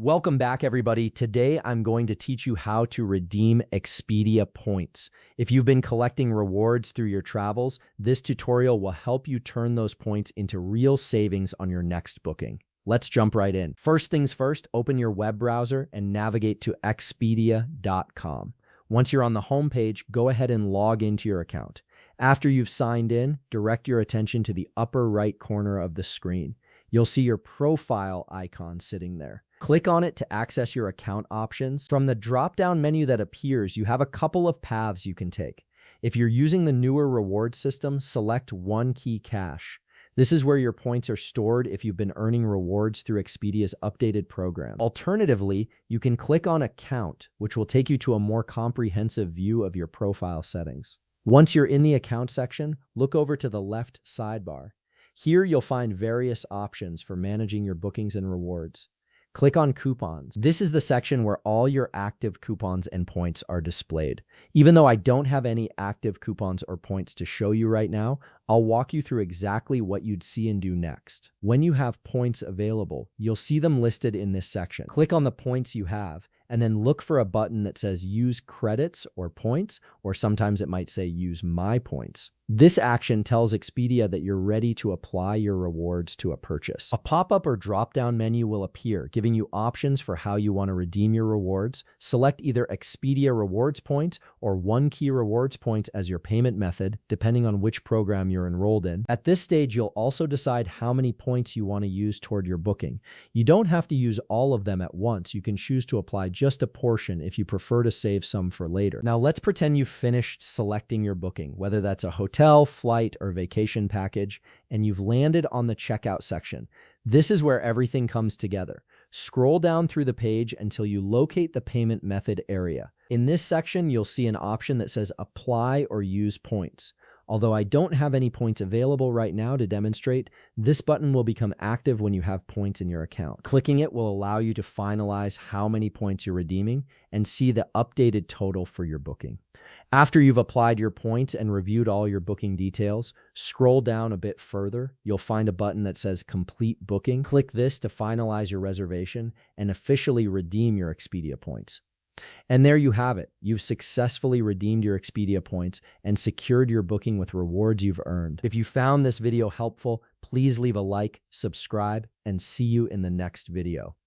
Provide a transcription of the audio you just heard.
Welcome back, everybody. Today, I'm going to teach you how to redeem Expedia points. If you've been collecting rewards through your travels, this tutorial will help you turn those points into real savings on your next booking. Let's jump right in. First things first, open your web browser and navigate to Expedia.com. Once you're on the home page, go ahead and log into your account. After you've signed in, direct your attention to the upper right corner of the screen. You'll see your profile icon sitting there. Click on it to access your account options. From the drop-down menu that appears, you have a couple of paths you can take. If you're using the newer reward system, select One Key Cash. This is where your points are stored if you've been earning rewards through Expedia's updated program. Alternatively, you can click on Account, which will take you to a more comprehensive view of your profile settings. Once you're in the Account section, look over to the left sidebar. Here you'll find various options for managing your bookings and rewards. Click on Coupons. This is the section where all your active coupons and points are displayed. Even though I don't have any active coupons or points to show you right now, I'll walk you through exactly what you'd see and do next. When you have points available, you'll see them listed in this section. Click on the points you have, and then look for a button that says Use Credits or Points, or sometimes it might say Use My Points. This action tells Expedia that you're ready to apply your rewards to a purchase. A pop-up or drop-down menu will appear, giving you options for how you want to redeem your rewards. Select either Expedia Rewards Points or One Key Rewards Points as your payment method, depending on which program you're enrolled in. At this stage, you'll also decide how many points you want to use toward your booking. You don't have to use all of them at once. You can choose to apply just a portion if you prefer to save some for later. Now, let's pretend you've finished selecting your booking, whether that's a hotel, flight, or vacation package, and you've landed on the checkout section. This is where everything comes together. Scroll down through the page until you locate the payment method area. In this section, you'll see an option that says Apply or Use Points. Although I don't have any points available right now to demonstrate, this button will become active when you have points in your account. Clicking it will allow you to finalize how many points you're redeeming and see the updated total for your booking. After you've applied your points and reviewed all your booking details, scroll down a bit further. You'll find a button that says Complete Booking. Click this to finalize your reservation and officially redeem your Expedia points. And there you have it. You've successfully redeemed your Expedia points and secured your booking with rewards you've earned. If you found this video helpful, please leave a like, subscribe, and see you in the next video.